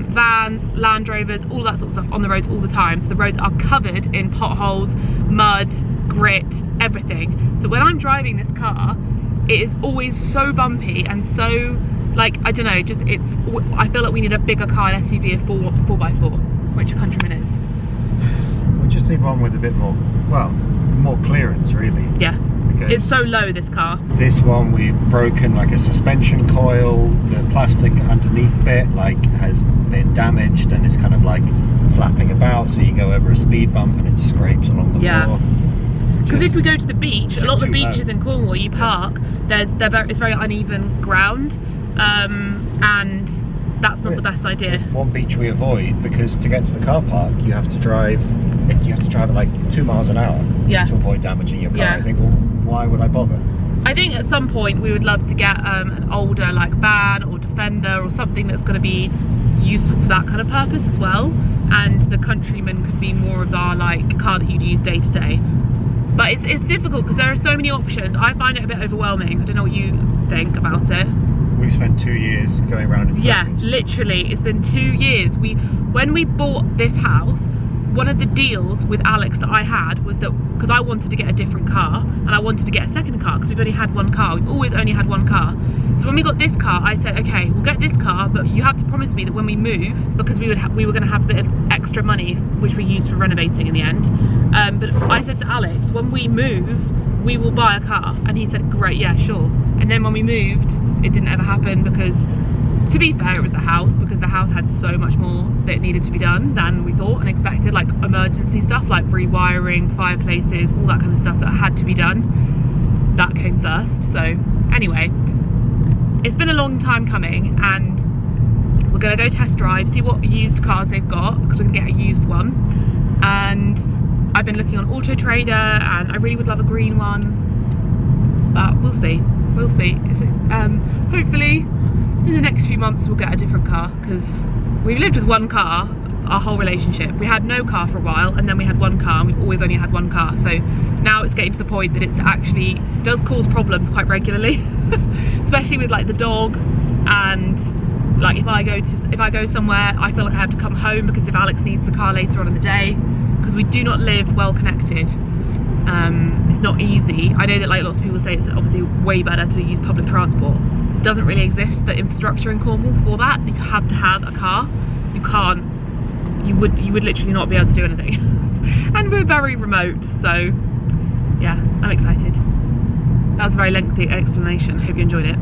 vans, Land Rovers, all that sort of stuff on the roads all the time. So the roads are covered in potholes, mud, grit, everything. So when I'm driving this car, it is always so bumpy and so Like, I don't know, I feel like we need a bigger car, an SUV, a 4x4, which a Countryman is. We just need one with a bit more, well, more clearance really. Yeah, it's so low, this car. This one we've broken like a suspension coil, the plastic underneath bit like has been damaged and it's kind of like flapping about, so you go over a speed bump and it scrapes along the floor. Because if we go to the beach, a lot of the beaches in Cornwall you park, it's very uneven ground, and that's not the best idea. There's one beach we avoid because to get to the car park you have to drive at like 2 miles an hour to avoid damaging your car. I think, well, why would I bother? I think at some point we would love to get an older like van or Defender or something that's going to be useful for that kind of purpose as well, and the Countryman could be more of our like car that you'd use day to day. But it's difficult because there are so many options. I find it a bit overwhelming. I don't know what you think about it. We spent 2 years going around in circles. Yeah, literally, it's been 2 years. When we bought this house, one of the deals with Alex that I had was that, because I wanted to get a different car and I wanted to get a second car because we've only had one car. We've always only had one car. So when we got this car, I said, okay, we'll get this car, but you have to promise me that when we move, because we were going to have a bit of extra money, which we used for renovating in the end. But I said to Alex, when we move, we will buy a car. And he said, great, yeah, sure. And then when we moved, it didn't ever happen because, to be fair, it was the house, because the house had so much more that needed to be done than we thought and expected, like emergency stuff like rewiring, fireplaces, all that kind of stuff that had to be done. That came first. So anyway, it's been a long time coming, and we're gonna go test drive, see what used cars they've got, because we can get a used one. And I've been looking on Auto Trader, and I really would love a green one, but we'll see. Hopefully in the next few months we'll get a different car, because we've lived with one car our whole relationship. We had no car for a while, and then we had one car, and we've always only had one car. So now it's getting to the point that it's actually does cause problems quite regularly, especially with like the dog, and like if I go somewhere, I feel like I have to come home because if Alex needs the car later on in the day, because we do not live well connected. It's not easy. I know that like lots of people say it's obviously way better to use public transport. It doesn't really exist the infrastructure in Cornwall for that you have to have a car. You can't, you would literally not be able to do anything. And we're very remote, so yeah, I'm excited. That was a very lengthy explanation. I hope you enjoyed it.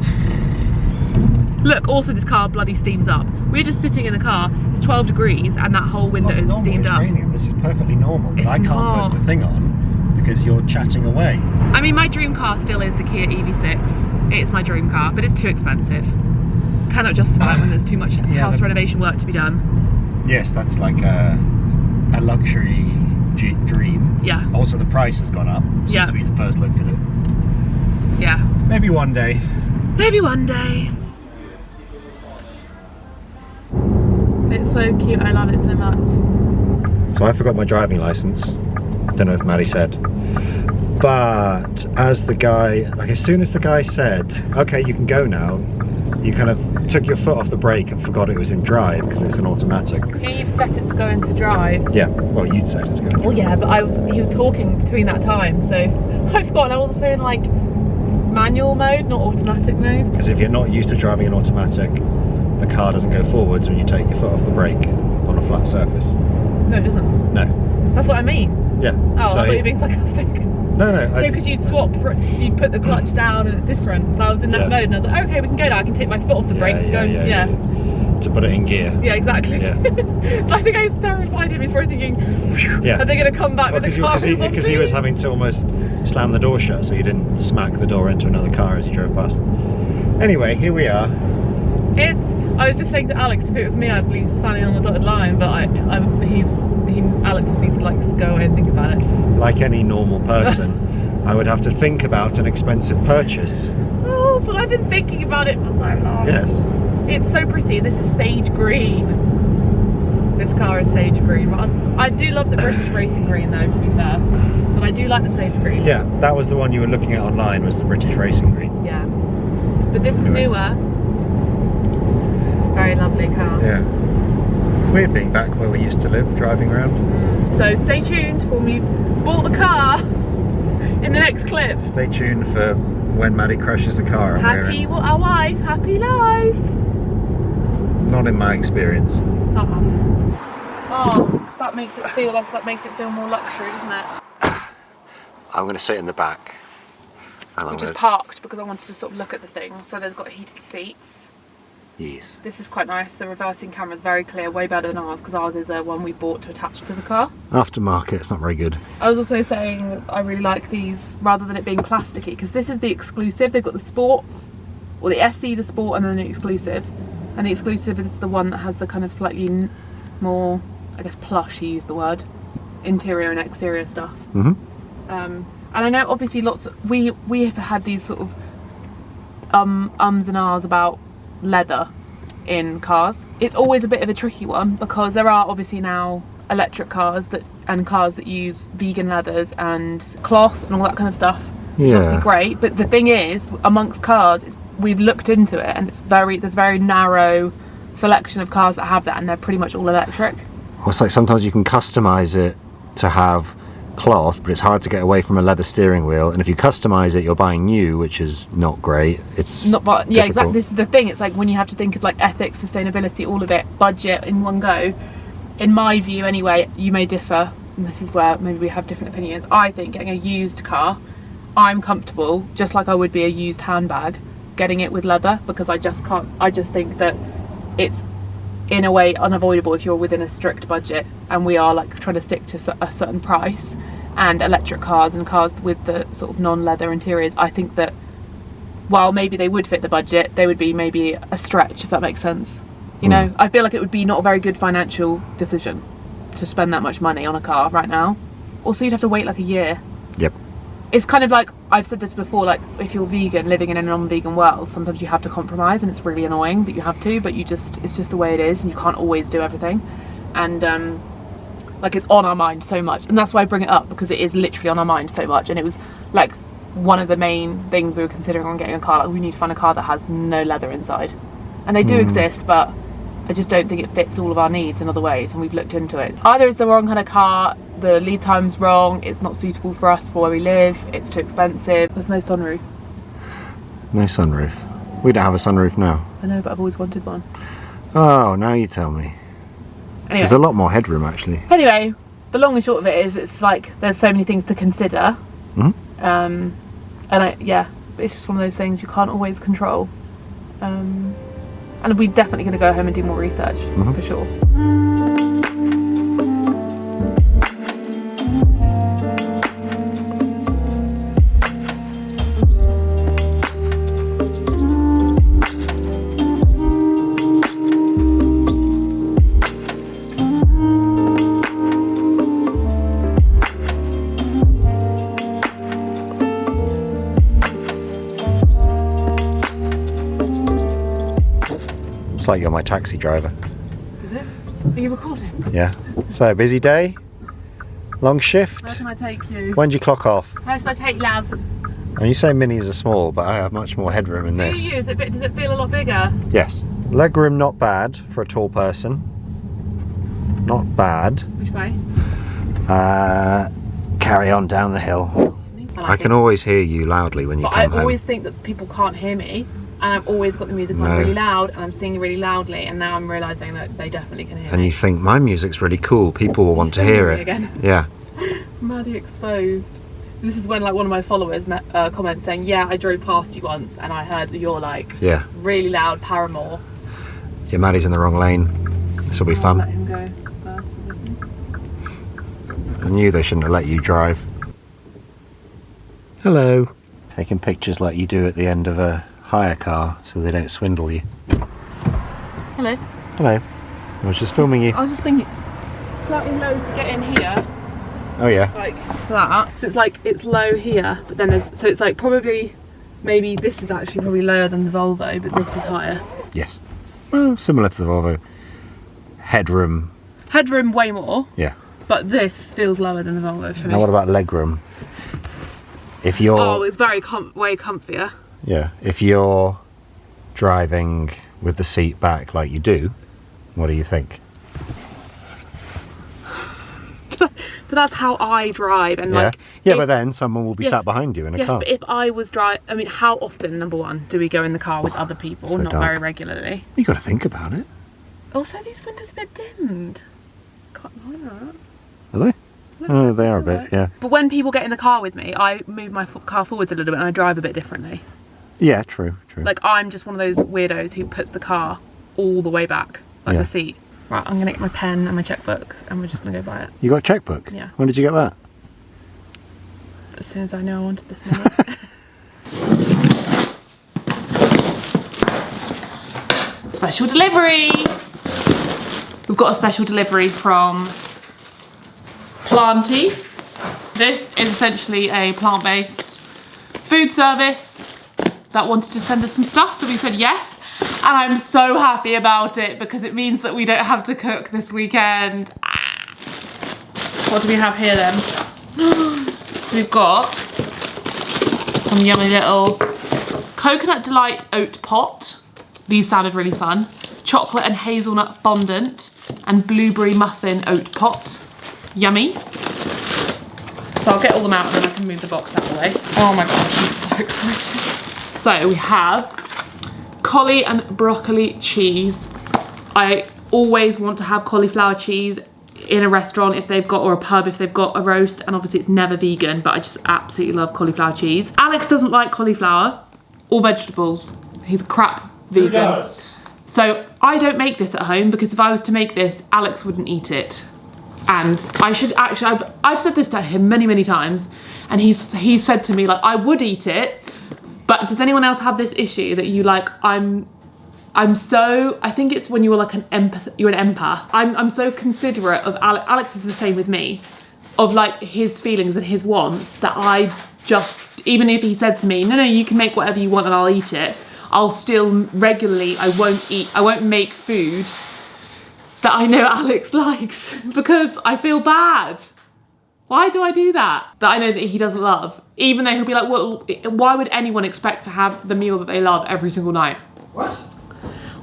Look, also this car bloody steams up. We're just sitting in the car, it's 12 degrees and that whole window is steamed up. It's raining. This is perfectly normal, but I can't put the thing on because you're chatting away. I mean, my dream car still is the Kia EV6. It is my dream car, but it's too expensive. Cannot justify it when there's too much house renovation work to be done. Yes, that's like a luxury dream. Yeah. Also, the price has gone up since we first looked at it. Yeah. Maybe one day. Maybe one day. It's so cute, I love it so much. So I forgot my driving license. Don't know if Maddie said. But as soon as the guy said, okay, you can go now, you kind of took your foot off the brake and forgot it was in drive because it's an automatic. Yeah, you'd set it to go into drive. Yeah, well, you'd set it to go into drive. Well, yeah, but he was talking between that time, so I forgot. I was also in like manual mode, not automatic mode. Because if you're not used to driving an automatic, the car doesn't go forwards when you take your foot off the brake on a flat surface. No, it doesn't. No. That's what I mean. Yeah. Oh, I thought you were being sarcastic. No. Because you'd you'd put the clutch down and it's different. So I was in that mode and I was like, okay, we can go now. I can take my foot off the brake to go. Yeah. To put it in gear. Yeah, exactly. Yeah. So I think I was terrified him. He's probably thinking, are they going to come back with the car? Because he was having to almost slam the door shut so you didn't smack the door into another car as you drove past. Anyway, here we are. I was just saying to Alex, if it was me, I'd be standing on the dotted line, but Alex would need to like go away and think about it. Like any normal person, I would have to think about an expensive purchase. Oh, but I've been thinking about it for so long. Yes. It's so pretty. This is sage green. This car is sage green. But I do love the British racing green though, to be fair. But I do like the sage green. Yeah, that was the one you were looking at online, was the British racing green. Yeah. But this is newer. Very lovely car. Yeah. It's weird being back where we used to live, driving around. So stay tuned for when we've bought the car in the next clip. Stay tuned for when Maddie crashes the car. Happy, our wife, happy life. Not in my experience. Oh, so that makes it feel less. That makes it feel more luxury, doesn't it? I'm going to sit in the back. And We just parked because I wanted to sort of look at the things. So there's got heated seats. Yes. This is quite nice. The reversing camera is very clear, way better than ours, because ours is one we bought to attach to the car. Aftermarket, it's not very good. I was also saying that I really like these rather than it being plasticky, because this is the exclusive. They've got the Sport, or the SE, the Sport, and then the exclusive. And the exclusive is the one that has the kind of slightly more, I guess, plush, you use the word, interior and exterior stuff. And I know obviously we have had these sort of ums and ahs about leather in cars. It's always a bit of a tricky one, because there are obviously now electric cars and cars that use vegan leathers and cloth and all that kind of stuff, which is obviously great. But the thing is, amongst cars, we've looked into it, and there's very narrow selection of cars that have that, and they're pretty much all electric. Well, it's like sometimes you can customise it to have cloth, but it's hard to get away from a leather steering wheel, and if you customise it, you're buying new, which is not great. It's not, but yeah, exactly. This is the thing. It's like when you have to think of like ethics, sustainability, all of it, budget in one go. In my view, anyway, you may differ, and this is where maybe we have different opinions. I think getting a used car, I'm comfortable, just like I would be a used handbag, getting it with leather, because I just can't. I just think that it's in a way unavoidable if you're within a strict budget, and we are like trying to stick to a certain price. And electric cars and cars with the sort of non-leather interiors, I think that while maybe they would fit the budget, they would be maybe a stretch, if that makes sense. You know, I feel like it would be not a very good financial decision to spend that much money on a car right now. Also, you'd have to wait like a year. Yep. It's kind of like, I've said this before, like if you're vegan, living in a non-vegan world, sometimes you have to compromise, and it's really annoying that you have to, but it's just the way it is, and you can't always do everything. And like, it's on our mind so much, and that's why I bring it up, because it is literally on our mind so much. And it was like one of the main things we were considering on getting a car. Like, we need to find a car that has no leather inside, and they do exist, but I just don't think it fits all of our needs in other ways, and we've looked into it. Either it's the wrong kind of car, the lead time's wrong, it's not suitable for us for where we live, it's too expensive. There's no sunroof. No sunroof. We don't have a sunroof now. I know, but I've always wanted one. Oh, now you tell me. Anyway. There's a lot more headroom, actually. Anyway, the long and short of it is, it's like there's so many things to consider. And it's just one of those things you can't always control. And we're definitely going to go home and do more research, for sure. It's like you're my taxi driver. Is it? Are you recording? Yeah. So, a busy day? Long shift? Where can I take you? When do you clock off? Where should I take Lav? And you say minis are small, but I have much more headroom in this. Do you? Does it feel a lot bigger? Yes. Legroom not bad for a tall person. Not bad. Which way? Carry on down the hill. I can always hear you loudly when you come home. But I always think that people can't hear me, and I've always got the music on really loud, and I'm singing really loudly, and now I'm realising that they definitely can hear me. And you think, my music's really cool, people will want to hear it. Again. Yeah. Maddie exposed. This is when like one of my followers comments saying, yeah, I drove past you once and I heard your like really loud Paramore. Yeah, Maddie's in the wrong lane. This will be fun. Let him go first, I knew they shouldn't have let you drive. Hello. Taking pictures like you do at the end of a hire car so they don't swindle you. Hello. Hello. I was just filming you. I was just thinking it's slightly low to get in here. Oh yeah. Like that. So it's like it's low here, but then so it's like probably maybe this is actually probably lower than the Volvo, but this is higher. Yes. Well, similar to the Volvo. Headroom. Headroom way more. Yeah. But this feels lower than the Volvo for me. Now what about legroom? If you're... Oh, it's very way comfier. Yeah. If you're driving with the seat back like you do, what do you think? But that's how I drive, and yeah. like But then someone will be sat behind you in a car. Yes, but if I was driving, I mean, how often, number one, do we go in the car with other people? So Not dark. very regularly. You got to think about it. Also, these windows are a bit dimmed. Can't lie that. Are they? Oh, they are a bit, yeah. But when people get in the car with me, I move my car forwards a little bit and I drive a bit differently. Yeah, true. Like, I'm just one of those weirdos who puts the car all the way back, like the seat. Right, I'm gonna get my pen and my checkbook and we're just gonna go buy it. You got a checkbook? Yeah. When did you get that? As soon as I knew I wanted this money. Special delivery! We've got a special delivery from Planty. This is essentially a plant-based food service that wanted to send us some stuff, so we said yes. And I'm so happy about it because it means that we don't have to cook this weekend. What do we have here then? So we've got some yummy little coconut delight oat pot. These sounded really fun. Chocolate and hazelnut fondant and blueberry muffin oat pot. Yummy. So I'll get all them out and then I can move the box out of the way. Oh my gosh, I'm so excited. So we have collie and broccoli cheese. I always want to have cauliflower cheese in a restaurant if they've got, or a pub if they've got a roast, and obviously it's never vegan, but I just absolutely love cauliflower cheese. Alex doesn't like cauliflower or vegetables. He's a crap vegan. Who does? So I don't make this at home because if I was to make this, Alex wouldn't eat it. And I should actually, I've said this to him many, many times, and he's said to me, like, I would eat it, but does anyone else have this issue that you like, I think it's when you're like you're an empath. I'm so considerate of Alex is the same with me, of like his feelings and his wants, that I just, even if he said to me, no, you can make whatever you want and I'll eat it, I'll still regularly, I won't make food that I know Alex likes because I feel bad. Why do I do that? That I know that he doesn't love. Even though he'll be like, well, why would anyone expect to have the meal that they love every single night? What?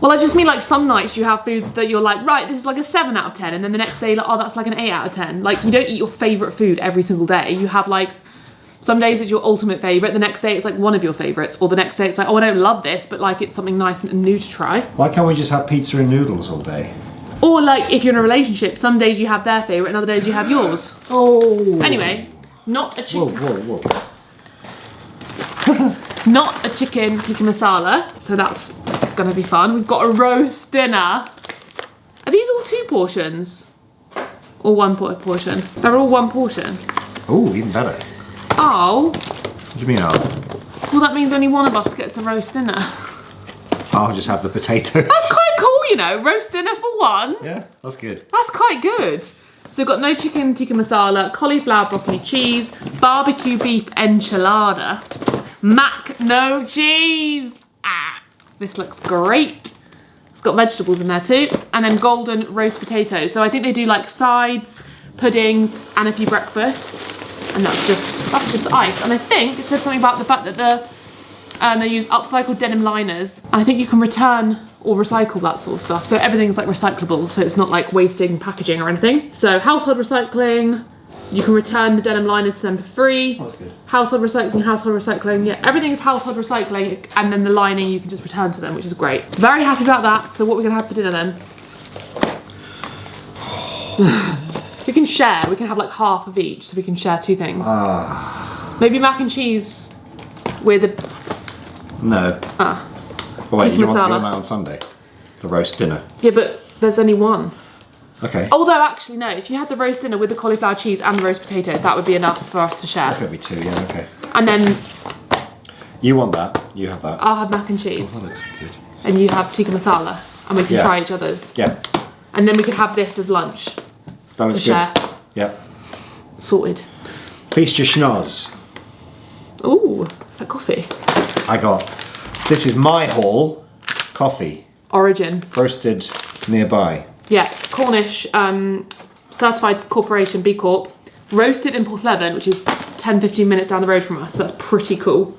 Well, I just mean like some nights you have foods that you're like, right, this is like a 7 out of 10. And then the next day, like, oh, that's like an 8 out of 10. Like, you don't eat your favorite food every single day. You have like, some days it's your ultimate favorite. The next day it's like one of your favorites. Or the next day it's like, oh, I don't love this, but like it's something nice and new to try. Why can't we just have pizza and noodles all day? Or like if you're in a relationship, some days you have their favorite and other days you have yours. Oh. Anyway, not a chicken. Whoa. Not a chicken tikka masala, so that's gonna be fun. We've got a roast dinner. Are these all 2 portions? Or 1 portion? They're all 1 portion. Oh, even better. Oh. What do you mean, oh? Well, that means only one of us gets a roast dinner. I'll just have the potatoes. That's quite cool, you know, roast dinner for 1. Yeah, that's good. That's quite good. So we've got no chicken tikka masala, cauliflower broccoli cheese, barbecue beef enchilada, mac no cheese. This looks great. It's got vegetables in there too. And then golden roast potatoes. So I think they do like sides, puddings, and a few breakfasts. And that's just ice. And I think it said something about the fact that they use upcycled denim liners. And I think you can return or recycle that sort of stuff. So everything's like recyclable, so it's not like wasting packaging or anything. So household recycling, you can return the denim liners to them for free. That's good. Household recycling, yeah, everything is household recycling, and then the lining you can just return to them, which is great. Very happy about that. So what we're gonna have for dinner then? We can share, we can have like half of each, so we can share 2 things. Maybe mac and cheese with a... No. Oh wait, tikka you want masala. that on Sunday? The roast dinner? Yeah, but there's only 1. Okay. Although actually no, if you had the roast dinner with the cauliflower cheese and the roast potatoes, that would be enough for us to share. That could be 2, yeah, okay. And then... You want that, you have that. I'll have mac and cheese. Oh, that looks good. And you have tikka masala, and we can try each other's. Yeah. And then we could have this as lunch. That looks to share. good. Yeah. Sorted. Feast your schnoz. Ooh, is that coffee? This is my haul, coffee. Origin. Roasted nearby. Yeah, Cornish certified corporation, B Corp. Roasted in Porthleven, which is 10-15 minutes down the road from us, so that's pretty cool.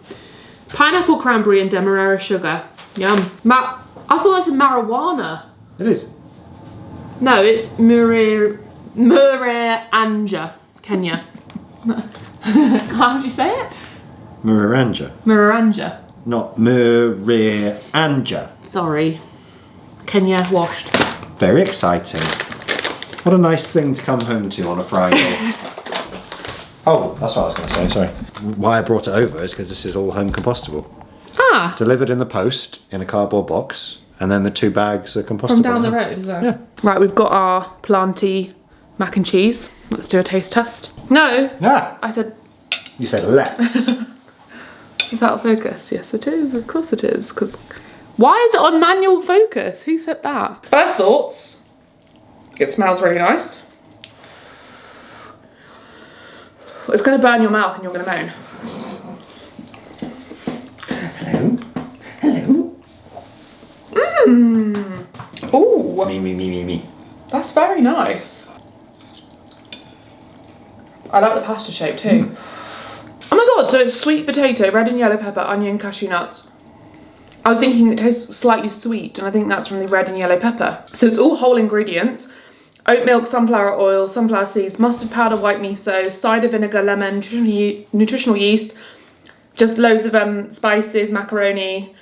Pineapple, cranberry and demerara sugar. Yum. I thought that's a marijuana. It is. No, it's Mureranja, Kenya. How would you say it? Mureranja. Mureranja. Not Mureranja. Sorry. Kenya washed. Very exciting. What a nice thing to come home to on a Friday. Oh, that's what I was going to say, sorry. Why I brought it over is because this is all home compostable. Ah. Delivered in the post in a cardboard box, and then the 2 bags are compostable. From down the road as well? Yeah. Right, we've got our planty mac and cheese. Let's do a taste test. No. Ah! I said... You said let's. Is that focus? Yes, it is. Of course it is. Because why is it on manual focus? Who said that? First thoughts. It smells really nice. It's going to burn your mouth and you're going to moan. Hello? Hello? Mmm. Ooh. Me. That's very nice. I like the pasta shape too. Oh my god, so it's sweet potato, red and yellow pepper, onion, cashew nuts. I was thinking it tastes slightly sweet, and I think that's from the red and yellow pepper. So it's all whole ingredients. Oat milk, sunflower oil, sunflower seeds, mustard powder, white miso, cider vinegar, lemon, nutritional yeast, just loads of spices, macaroni.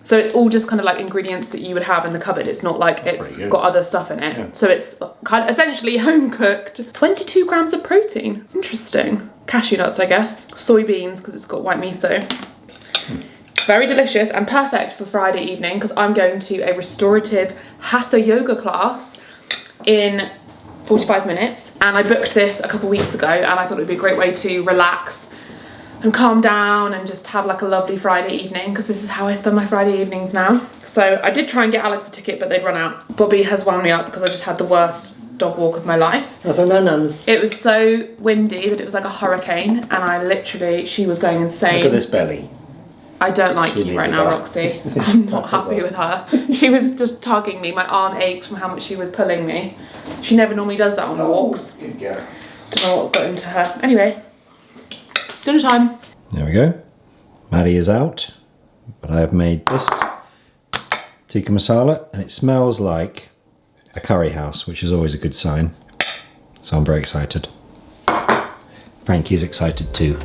So it's all just kind of like ingredients that you would have in the cupboard. It's not like it's got other stuff in it. Yeah. So it's kind of essentially home cooked. 22 grams of protein. Interesting. Cashew nuts, I guess. Soybeans, because it's got white miso. Very delicious and perfect for Friday evening, because I'm going to a restorative hatha yoga class in 45 minutes. And I booked this a couple weeks ago, and I thought it would be a great way to relax and calm down and just have like a lovely Friday evening, because this is how I spend my Friday evenings now. So I did try and get Alex a ticket, but they'd run out. Bobby has wound me up because I just had the worst dog walk of my life. That's no nums. It was so windy that it was like a hurricane, and I literally, she was going insane. Look at this belly. I don't like you right now, Roxy. I'm not happy with her. She was just tugging me. My arm aches from how much she was pulling me. She never normally does that on walks. Good girl. Don't know what got into her. Anyway, dinner time. There we go. Maddie is out, but I have made this tikka masala, and it smells like a curry house, which is always a good sign. So I'm very excited. Frankie's excited too.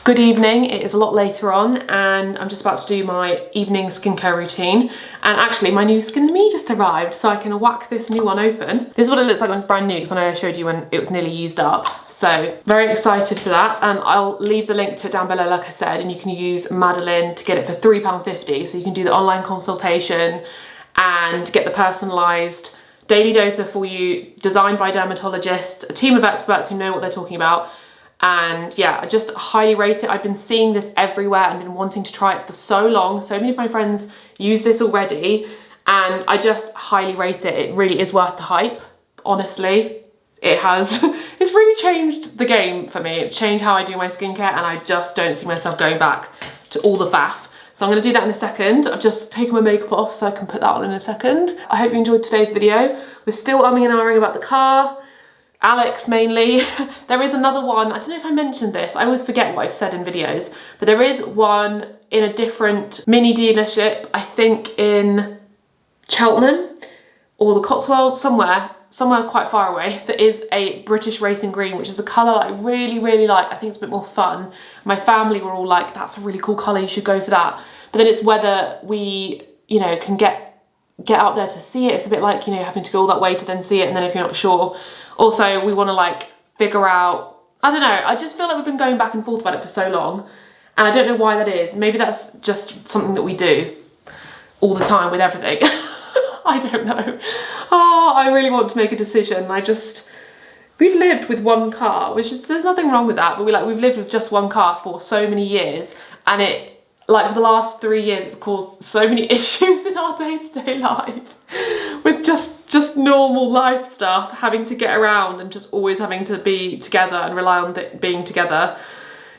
Good evening, it is a lot later on and I'm just about to do my evening skincare routine, and actually my new Skin Me just arrived, so I can whack this new one open. This is what it looks like when it's brand new, because I know I showed you when it was nearly used up. So very excited for that, and I'll leave the link to it down below like I said, and you can use Madeleine to get it for £3.50, so you can do the online consultation and get the personalised daily doser for you, designed by dermatologists, a team of experts who know what they're talking about. And yeah, I just highly rate it. I've been seeing this everywhere and been wanting to try it for so long. So many of my friends use this already, and I just highly rate it. It really is worth the hype, honestly. It has, it's really changed the game for me. It's changed how I do my skincare, and I just don't see myself going back to all the faff. So I'm gonna do that in a second. I've just taken my makeup off so I can put that on in a second. I hope you enjoyed today's video. We're still umming and ahhing about the car. Alex mainly. There is another one, I don't know if I mentioned this, I always forget what I've said in videos, but there is one in a different mini dealership, I think in Cheltenham or the Cotswolds, somewhere quite far away, that is a British racing green, which is a colour that I really, really like. I think it's a bit more fun. My family were all like, that's a really cool colour, you should go for that. But then it's whether we, you know, can get out there to see it. It's a bit like, you know, having to go all that way to then see it, and then if you're not sure. Also, we want to like figure out, I don't know, I just feel like we've been going back and forth about it for so long, and I don't know why that is. Maybe that's just something that we do all the time with everything. I don't know. Oh, I really want to make a decision. We've lived with one car, which is, there's nothing wrong with that, but we've lived with just one car for so many years, and it, like for the last 3 years, it's caused so many issues in our day-to-day life with just normal life stuff, having to get around and just always having to be together and rely on being together.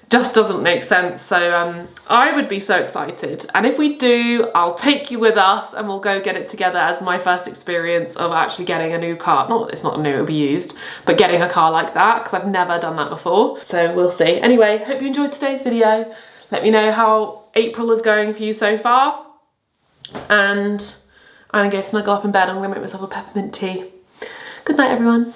Just doesn't make sense. So I would be so excited, and if we do, I'll take you with us and we'll go get it together as my first experience of actually getting a new car. It's not new, it'll be used, but getting a car like that, because I've never done that before. So we'll see. Anyway, hope you enjoyed today's video. Let me know how April is going for you so far, and I'm gonna go snuggle up in bed. I'm gonna make myself a peppermint tea. Good night, everyone.